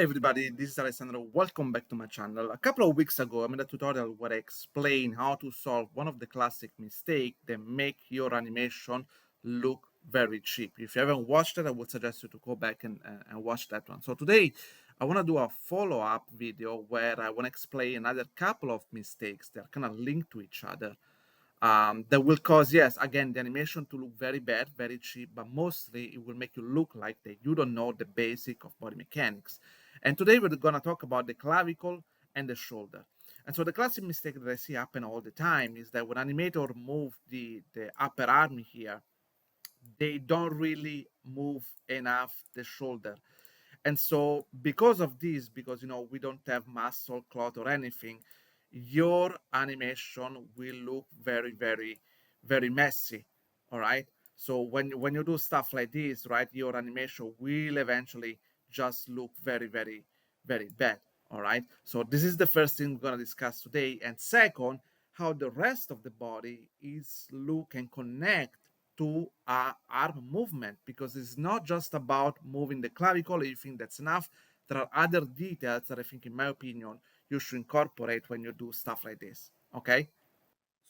Hey everybody, this is Alessandro. Welcome back to my channel. A couple of weeks ago, I made a tutorial where I explain how to solve one of the classic mistakes that make your animation look very cheap. If you haven't watched it, I would suggest you to go back and watch that one. So today, I want to do a follow-up video where I want to explain another couple of mistakes that are kind of linked to each other that will cause, yes, again, the animation to look very bad, very cheap, but mostly it will make you look like that you don't know the basic of body mechanics. And today we're going to talk about the clavicle and the shoulder. And so the classic mistake that I see happen all the time is that when animator move the upper arm here, they don't really move enough the shoulder. And so because of this, because we don't have muscle, cloth, or anything, your animation will look very, very, very messy. All right. So when you do stuff like this, right, your animation will eventually just look very, very, very bad. All right. So this is the first thing we're gonna discuss today. And second, how the rest of the body is look and connect to arm movement, because it's not just about moving the clavicle. You think that's enough. There are other details that I think, in my opinion, you should incorporate when you do stuff like this. Okay.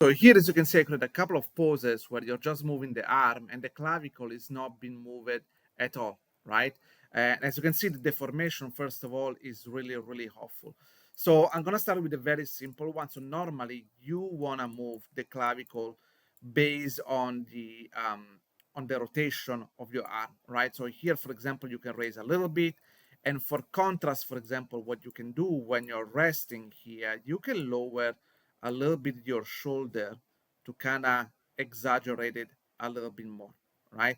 So here, as you can see, I create a couple of poses where you're just moving the arm and the clavicle is not being moved at all, right? And as you can see, the deformation, first of all, is really, really awful. So I'm gonna start with a very simple one. So normally you wanna move the clavicle based on the rotation of your arm, right? So here, for example, you can raise a little bit. And for contrast, for example, what you can do when you're resting here, you can lower a little bit your shoulder to kind of exaggerate it a little bit more, right?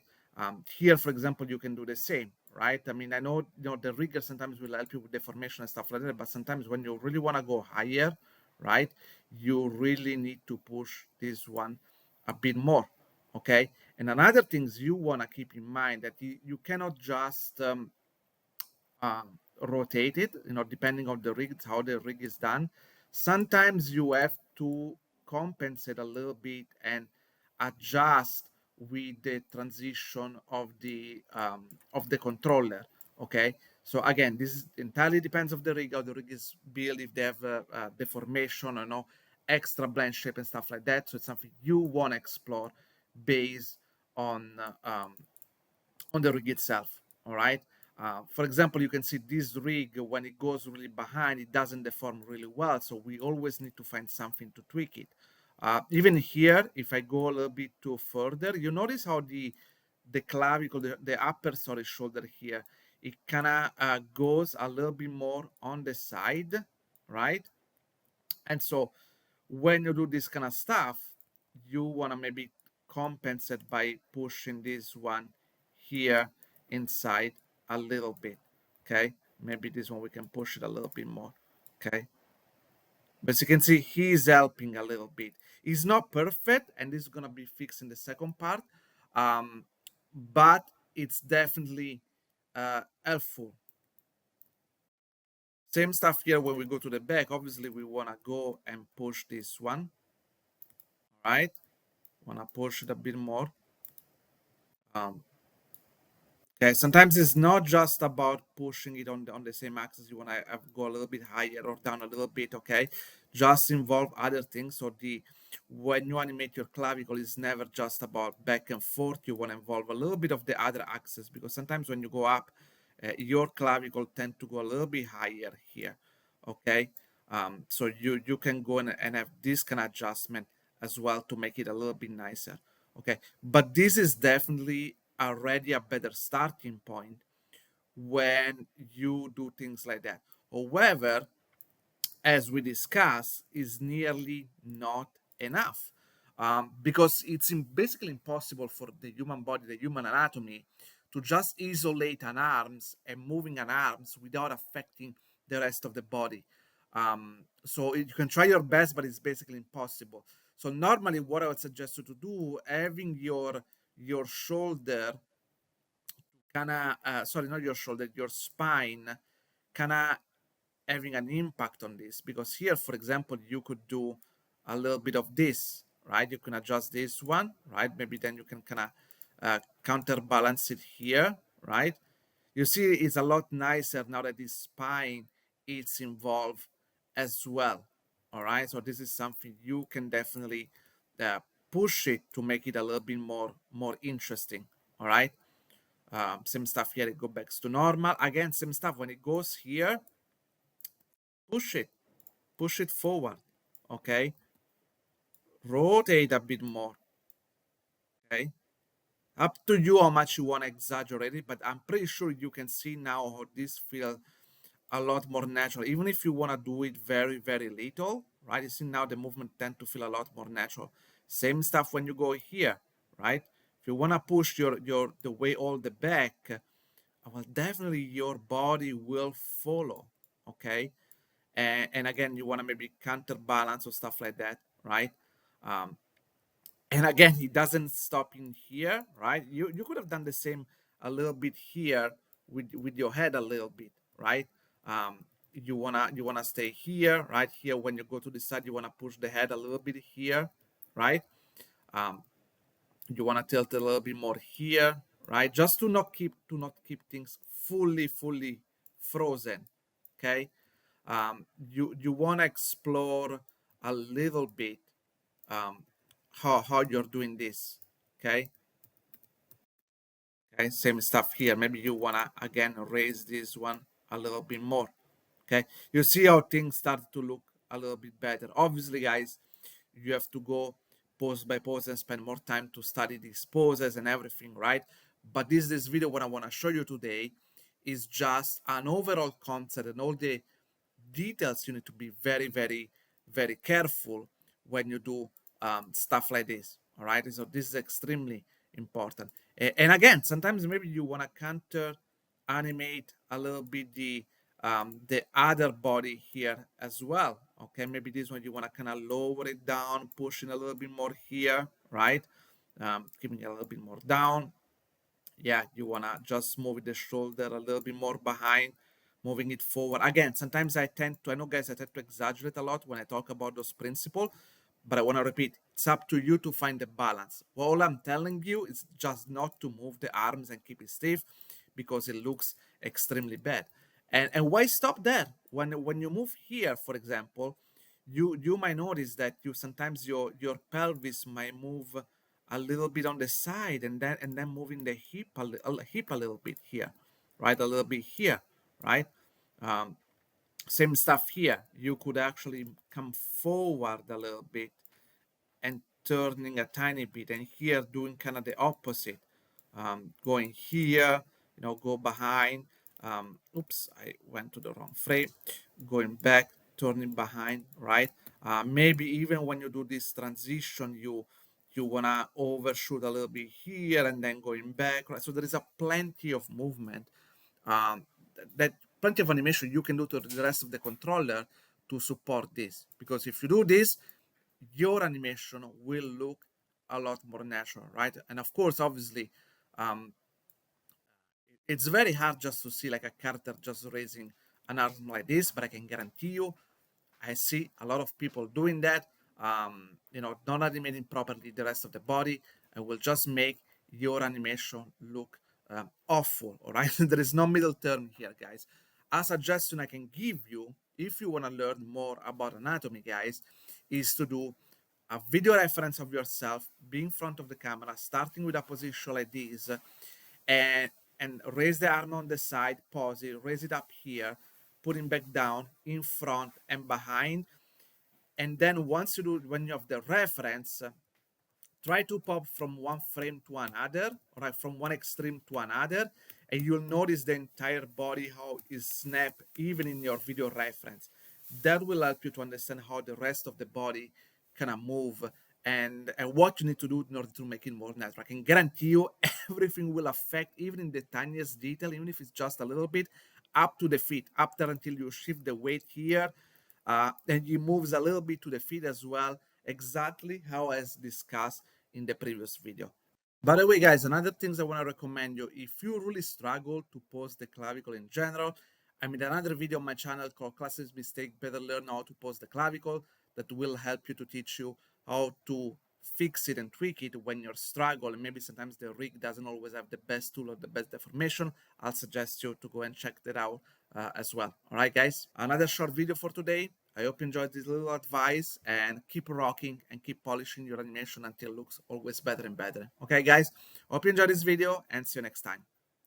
Here, for example, you can do the same, right? I mean, I know the rigger sometimes will help you with deformation and stuff like that, but sometimes when you really want to go higher, right, you really need to push this one a bit more, okay? And another things you want to keep in mind that you cannot just rotate it, depending on the rig, how the rig is done. Sometimes you have to compensate a little bit and adjust with the transition of the controller. Okay. So again, this is entirely depends of the rig, how the rig is built, if they have a deformation or no, extra blend shape and stuff like that. So it's something you want to explore based on the rig itself. All right. For example, you can see this rig, when it goes really behind, it doesn't deform really well. So we always need to find something to tweak it. Even here, if I go a little bit too further, you notice how the clavicle, the upper shoulder here, it kind of goes a little bit more on the side, right? And so when you do this kind of stuff, you want to maybe compensate by pushing this one here inside a little bit. Okay. Maybe this one we can push it a little bit more. Okay. But you can see he's helping a little bit. It's not perfect, and this is going to be fixed in the second part. Um, but it's definitely helpful. Same stuff here when we go to the back. Obviously, we want to go and push this one. Right? Want to push it a bit more. Um, okay, sometimes it's not just about pushing it on the same axis. You want to go a little bit higher or down a little bit. Okay, just involve other things. So when you animate your clavicle, it's never just about back and forth. You want to involve a little bit of the other axis, because sometimes when you go up, your clavicle tend to go a little bit higher here. Okay, so you can go and have this kind of adjustment as well to make it a little bit nicer. Okay, but this is definitely already a better starting point when you do things like that. However, as we discussed, is nearly not enough, because it's basically impossible for the human body, the human anatomy, to just isolate an arms and moving an arms without affecting the rest of the body. So you can try your best, but it's basically impossible. So normally, what I would suggest you to do, having your shoulder kind of sorry, not your shoulder, your spine kind of having an impact on this, because here, for example, you could do a little bit of this, right? You can adjust this one, right? Maybe then you can kind of counterbalance it here, right? You see, it's a lot nicer now that the spine is involved as well. All right, so this is something you can definitely uh, push it to make it a little bit more interesting. All right, same stuff here. It goes back to normal again. Same stuff when it goes here. Push it, push it forward. Okay, rotate a bit more. Okay, up to you how much you want to exaggerate it, but I'm pretty sure you can see now how this feels a lot more natural, even if you want to do it very little, right? You see now the movement tend to feel a lot more natural. Same stuff when you go here, right? If you want to push your the way all the back, well, definitely your body will follow, okay? And again, you want to maybe counterbalance or stuff like that, right? Um, and again, he doesn't stop in here, right? You could have done the same a little bit here with your head a little bit, right? You wanna stay here, right? Here when you go to the side, you wanna push the head a little bit here, right? um, you wanna tilt a little bit more here, right? Just to not keep things fully frozen. Okay. You want to explore a little bit um, how you're doing this. Okay. Okay, same stuff here. Maybe you wanna again raise this one a little bit more. Okay, you see how things start to look a little bit better. Obviously, guys, you have to go pose by pose and spend more time to study these poses and everything, right? But this video, what I want to show you today is just an overall concept and all the details you need to be very careful when you do stuff like this. All right, so this is extremely important. And again, sometimes maybe you want to counter animate a little bit the other body here as well. Okay, maybe this one you want to kind of lower it down, pushing a little bit more here, right? Keeping it a little bit more down. Yeah, you wanna just move the shoulder a little bit more behind, moving it forward. Again, sometimes I know guys, I tend to exaggerate a lot when I talk about those principles, but I want to repeat, it's up to you to find the balance. All I'm telling you is just not to move the arms and keep it stiff because it looks extremely bad. And why stop there? When you move here, for example, you might notice that you sometimes your pelvis might move a little bit on the side and then moving the hip a little bit here, right? A little bit here, right? Um, Same stuff here. You could actually come forward a little bit and turning a tiny bit, and here doing kind of the opposite, going here, go behind. Oops, I went to the wrong frame. Going back, turning behind, right? Maybe even when you do this transition, you wanna overshoot a little bit here and then going back, right? So there is a plenty of movement, that plenty of animation you can do to the rest of the controller to support this. Because if you do this, your animation will look a lot more natural, right? And of course, obviously, um, it's very hard just to see like a character just raising an arm like this, but I can guarantee you, I see a lot of people doing that, not animating properly the rest of the body, and will just make your animation look awful, all right? There is no middle term here, guys. A suggestion I can give you, if you want to learn more about anatomy, guys, is to do a video reference of yourself, be in front of the camera, starting with a position like this, and raise the arm on the side, pause it, raise it up here, put it back down, in front and behind. And then once you do, when you have the reference, try to pop from one frame to another, right, from one extreme to another, and you'll notice the entire body how is snapped even in your video reference. That will help you to understand how the rest of the body kind of move, and what you need to do in order to make it more natural. I can guarantee you everything will affect, even in the tiniest detail, even if it's just a little bit, up to the feet, up there until you shift the weight here, and it moves a little bit to the feet as well, exactly how as discussed in the previous video. By the way, guys, another things I want to recommend you, if you really struggle to pose the clavicle in general, I made another video on my channel called Classic Mistake Better Learn How to Pose the Clavicle that will help you to teach you how to fix it and tweak it when you're struggling, maybe sometimes the rig doesn't always have the best tool or the best deformation, I'll suggest you to go and check that out as well. All right, guys, another short video for today. I hope you enjoyed this little advice, and keep rocking and keep polishing your animation until it looks always better and better. Okay, guys, hope you enjoyed this video and see you next time.